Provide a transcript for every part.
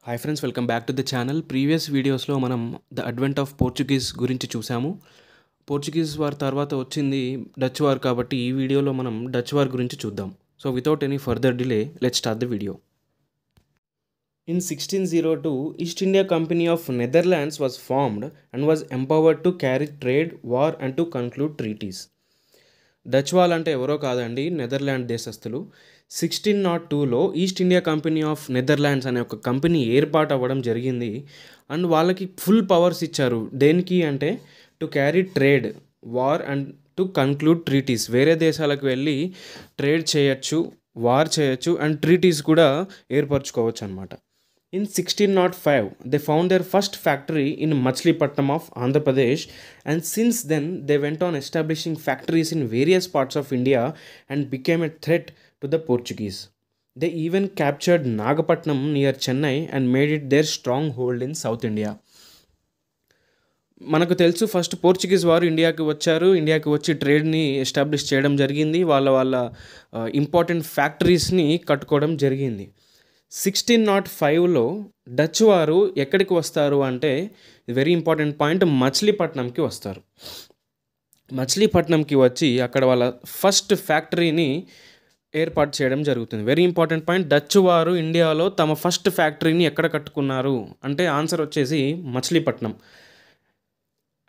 Hi friends, welcome back to the channel. Previous వీడియోస్లో మనం the advent of Portuguese గురించి చూసాము. పోర్చుగీస్ వార్ తర్వాత వచ్చింది డచ్ వార్, కాబట్టి ఈ వీడియోలో మనం డచ్ వార్ గురించి చూద్దాం. So without any further delay, let's start the video. In 1602, East India Company of Netherlands was formed and was empowered to carry trade, war and to conclude treaties. Dutch వాల్ అంటే ఎవరో కాదండి, Netherland దేశస్థులు. 1602లో East India company of Netherlands అనే ఒక company ఏర్పాటు అవ్వడం జరిగింది. అండ్ వాళ్ళకి ఫుల్ పవర్స్ ఇచ్చారు. దేనికి అంటే to carry trade, war and to conclude treaties. వేరే దేశాలకు వెళ్ళి ట్రేడ్ చేయొచ్చు, వార్ చేయొచ్చు అండ్ ట్రీటీస్ కూడా ఏర్పరచుకోవచ్చు అనమాట. In 1605, they found their first factory in Machilipatnam of Andhra Pradesh, and since then they went on establishing factories in various parts of India and became a threat to the Portuguese. They even captured Nagapatnam near Chennai and made it their stronghold in South India. మనకు తెలుసు, first Portuguese వారు ఇండియాకి వచ్చి ట్రేడ్ని establish చేయడం జరిగింది. వాళ్ళ important ఫ్యాక్టరీస్ని కట్టుకోవడం జరిగింది. 1605లో డచ్ వారు ఎక్కడికి వస్తారు అంటే, వెరీ ఇంపార్టెంట్ పాయింట్, మచిలీపట్నంకి వస్తారు. మచిలీపట్నంకి వచ్చి అక్కడ వాళ్ళ ఫస్ట్ ఫ్యాక్టరీని ఏర్పాటు చేయడం జరుగుతుంది. వెరీ ఇంపార్టెంట్ పాయింట్, డచ్ వారు ఇండియాలో తమ ఫస్ట్ ఫ్యాక్టరీని ఎక్కడ కట్టుకున్నారు అంటే ఆన్సర్ వచ్చేసి మచిలీపట్నం.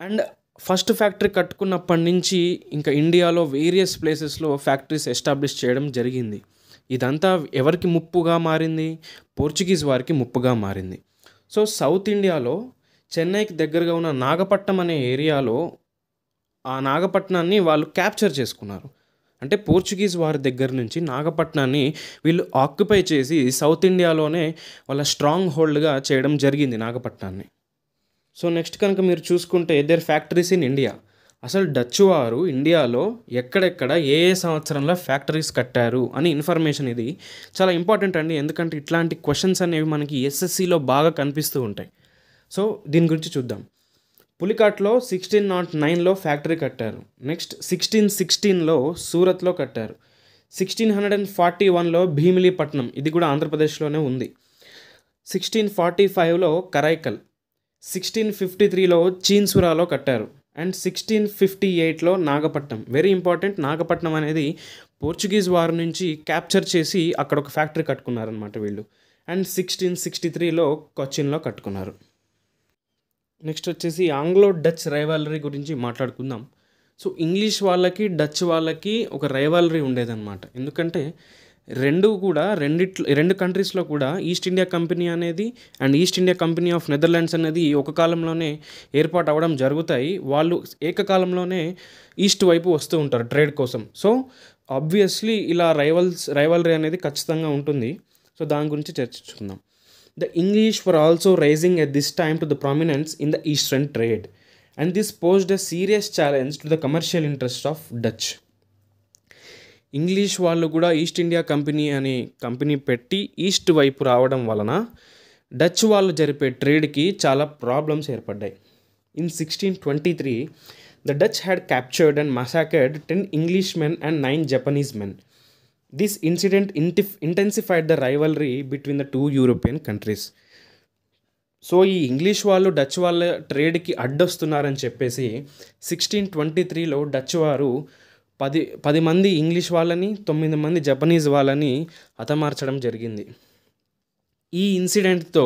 అండ్ ఫస్ట్ ఫ్యాక్టరీ కట్టుకున్నప్పటి నుంచి ఇంకా ఇండియాలో వేరియస్ ప్లేసెస్లో ఫ్యాక్టరీస్ ఎస్టాబ్లిష్ చేయడం జరిగింది. ఇదంతా ఎవరికి ముప్పుగా మారింది? పోర్చుగీస్ వారికి ముప్పుగా మారింది. సో సౌత్ ఇండియాలో చెన్నైకి దగ్గరగా ఉన్న నాగపట్నం అనే ఏరియాలో ఆ నాగపట్నాన్ని వాళ్ళు క్యాప్చర్ చేసుకున్నారు. అంటే పోర్చుగీస్ వారి దగ్గర నుంచి నాగపట్నాన్ని వీళ్ళు ఆక్యుపై చేసి సౌత్ ఇండియాలోనే వాళ్ళ స్ట్రాంగ్ హోల్డ్గా చేయడం జరిగింది నాగపట్నాన్ని. సో నెక్స్ట్ కనుక మీరు చూసుకుంటే, దేర్ ఫ్యాక్టరీస్ ఇన్ ఇండియా. అసలు డచ్ వారు ఇండియాలో ఎక్కడెక్కడ ఏ సంవత్సరంలో ఫ్యాక్టరీస్ కట్టారు అని ఇన్ఫర్మేషన్ ఇది చాలా ఇంపార్టెంట్ అండి. ఎందుకంటే ఇట్లాంటి క్వశ్చన్స్ అనేవి మనకి ఎస్ఎస్సిలో బాగా కనిపిస్తూ ఉంటాయి. సో దీని గురించి చూద్దాం. పులికాట్లో 1609లో ఫ్యాక్టరీ కట్టారు. నెక్స్ట్ 1616లో సూరత్లో కట్టారు. 1641లో భీమిలీపట్నం, ఇది కూడా ఆంధ్రప్రదేశ్లోనే ఉంది. 1645లో కరైకల్, 1653లో చీన్సురాలో కట్టారు. అండ్ 1658లో నాగపట్నం. వెరీ ఇంపార్టెంట్, నాగపట్నం అనేది పోర్చుగీస్ వారి నుంచి క్యాప్చర్ చేసి అక్కడ ఒక ఫ్యాక్టరీ కట్టుకున్నారనమాట వీళ్ళు. అండ్ 1663లో కొచ్చిన్లో కట్టుకున్నారు. నెక్స్ట్ వచ్చేసి ఆంగ్లో డచ్ రైవాలరీ గురించి మాట్లాడుకుందాం. సో ఇంగ్లీష్ వాళ్ళకి డచ్ వాళ్ళకి ఒక రైవాలరీ ఉండేదన్నమాట. ఎందుకంటే రెండు కంట్రీస్లో కూడా ఈస్ట్ ఇండియా కంపెనీ అనేది and east India company of Netherlands అనేది ఒక కాలంలోనే ఏర్పాటు అవ్వడం జరుగుతాయి. వాళ్ళు ఏకకాలంలోనే ఈస్ట్ వైపు వస్తూ ఉంటారు ట్రేడ్ కోసం. సో ఆబ్వియస్లీ ఇలా రైవల్రీ అనేది ఖచ్చితంగా ఉంటుంది. సో దాని గురించి చర్చించుకుందాం. The English were also rising at this time to the prominence in the eastern trade, and this posed a serious challenge to the commercial interest of Dutch. English వాళ్ళు కూడా East India Company అనే company పెట్టి east వైపు రావడం వలన Dutch వాళ్ళు జరిపే ట్రేడ్కి చాలా ప్రాబ్లమ్స్ ఏర్పడ్డాయి. In 1623 the Dutch had captured and massacred 10 English men and 9 Japanese men. This incident intensified the rivalry between the 2 European countries. So ఈ ఇంగ్లీష్ వాళ్ళు డచ్ వాళ్ళ ట్రేడ్కి అడ్డొస్తున్నారని చెప్పేసి 1623లో డచ్ వారు 10 మంది ఇంగ్లీష్ వాళ్ళని, 9 మంది జపనీస్ వాళ్ళని హతమార్చడం జరిగింది. ఈ ఇన్సిడెంట్తో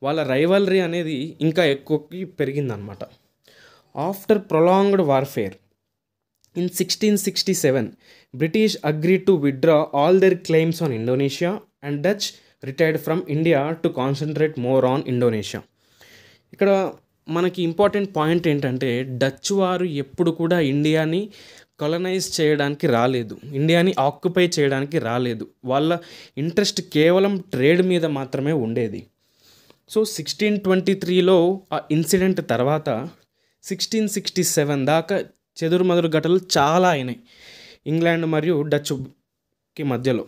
వాళ్ళ రైవల్రీ అనేది ఇంకా ఎక్కువకి పెరిగిందనమాట. After prolonged warfare in 1667 British agree to withdraw all their claims on Indonesia and Dutch retired from India to concentrate more on Indonesia. ఇక్కడ మనకి ఇంపార్టెంట్ పాయింట్ ఏంటంటే, డచ్ వారు ఎప్పుడు కూడా ఇండియాని కొలనైజ్ చేయడానికి రాలేదు, ఇండియాని ఆక్యుపై చేయడానికి రాలేదు. వాళ్ళ ఇంట్రెస్ట్ కేవలం ట్రేడ్ మీద మాత్రమే ఉండేది. సో 1623లో ఆ ఇన్సిడెంట్ తర్వాత 1667 దాకా చెదురుమదురు ఘటనలు చాలా అయినాయి ఇంగ్లాండ్ మరియు డచ్కి మధ్యలో.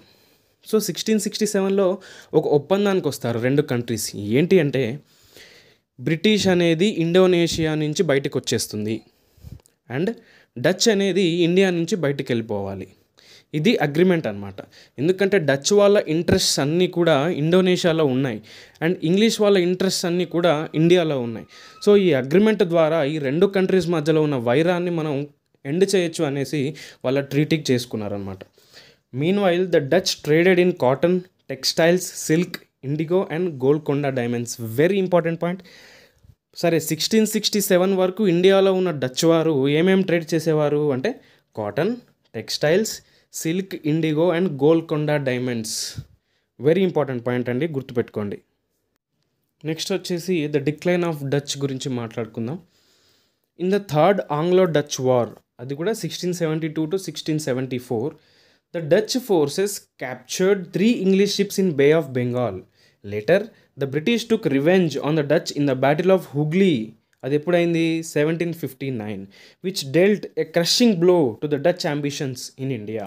సో 1667లో ఒక ఒప్పందానికి వస్తారు రెండు కంట్రీస్. ఏంటి అంటే, బ్రిటిష్ అనేది ఇండోనేషియా నుంచి బయటకు వచ్చేస్తుంది అండ్ డచ్ అనేది ఇండియా నుంచి బయటికి వెళ్ళిపోవాలి. ఇది అగ్రిమెంట్ అనమాట. ఎందుకంటే డచ్ వాళ్ళ ఇంట్రెస్ట్స్ అన్నీ కూడా ఇండోనేషియాలో ఉన్నాయి అండ్ ఇంగ్లీష్ వాళ్ళ ఇంట్రెస్ట్స్ అన్నీ కూడా ఇండియాలో ఉన్నాయి. సో ఈ అగ్రిమెంట్ ద్వారా ఈ రెండు కంట్రీస్ మధ్యలో ఉన్న వైరాన్ని మనం ఎండ్ చేయొచ్చు అనేసి వాళ్ళ ట్రీటీకి చేసుకున్నారనమాట. Meanwhile the Dutch traded in cotton, textiles, silk, indigo and Golconda diamonds. Very important point. సరే 1667 వరకు ఇండియాలో ఉన్న డచ్ వారు ఏమేమి ట్రేడ్ చేసేవారు అంటే cotton, textiles, silk, indigo and Golconda diamonds. Very important point అండి, గుర్తుపెట్టుకోండి. నెక్స్ట్ వచ్చేసి ద డిక్లైన్ ఆఫ్ డచ్ గురించి మాట్లాడుకుందాం. In the third Anglo Dutch war, అది కూడా 1672 to 1674, the Dutch forces captured 3 English ships in bay of Bengal. Later the British took revenge on the Dutch in the battle of Hooghly. అది ఎప్పుడైంది 1759, which dealt a crushing blow to the Dutch ambitions in India.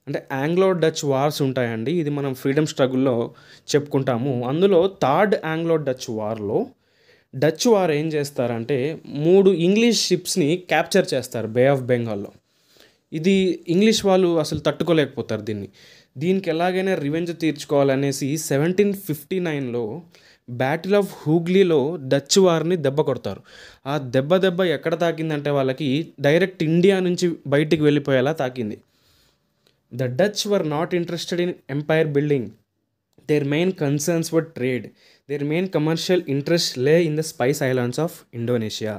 అంటే Anglo Dutch wars ఉంటాయండి, ఇది మనం freedom స్ట్రగుల్లో చెప్పుకుంటాము. అందులో third Anglo Dutch వార్లో డచ్ వార్ ఏం చేస్తారంటే 3 ఇంగ్లీష్ షిప్స్ని క్యాప్చర్ చేస్తారు బే ఆఫ్ బెంగాల్లో. ఇది ఇంగ్లీష్ వాళ్ళు అసలు తట్టుకోలేకపోతారు దీనికి ఎలాగైనా రివెంజ్ తీర్చుకోవాలనేసి 1759లో బ్యాటిల్ ఆఫ్ హూగ్లీలో డచ్ వార్ని దెబ్బ కొడతారు. ఆ దెబ్బ ఎక్కడ తాకిందంటే వాళ్ళకి డైరెక్ట్ ఇండియా నుంచి బయటికి వెళ్ళిపోయేలా తాకింది. The Dutch were not interested in empire building. Their main concerns were trade. Their main commercial interest lay in the spice islands of Indonesia.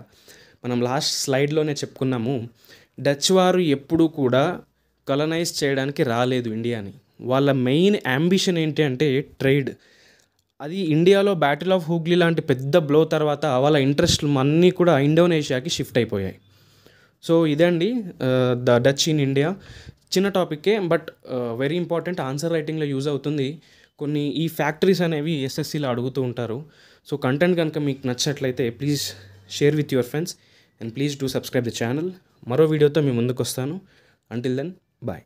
మనం లాస్ట్ స్లైడ్లోనే చెప్పుకున్నాము, డచ్ వారు ఎప్పుడూ కూడా కలనైజ్ చేయడానికి రాలేదు ఇండియాని. వాళ్ళ మెయిన్ అంబిషన్ ఏంటి అంటే ట్రేడ్. అది ఇండియాలో బ్యాటిల్ ఆఫ్ హూగ్లీ లాంటి పెద్ద బ్లో తర్వాత వాళ్ళ ఇంట్రెస్ట్లు అన్నీ కూడా ఇండోనేషియాకి షిఫ్ట్ అయిపోయాయి. సో ఇదండి ద డచ్ ఇన్ ఇండియా. చిన్న టాపిక్కే బట్ వెరీ ఇంపార్టెంట్, ఆన్సర్ రైటింగ్లో యూజ్ అవుతుంది. కొన్ని ఈ ఫ్యాక్టరీస్ అనేవి ఎస్ఎస్సిలో అడుగుతూ ఉంటారు. సో కంటెంట్ కనుక మీకు నచ్చినట్లయితే please share with your friends and please do subscribe the channel. మరో వీడియోతో మీ ముందుకు వస్తాను. Until then bye.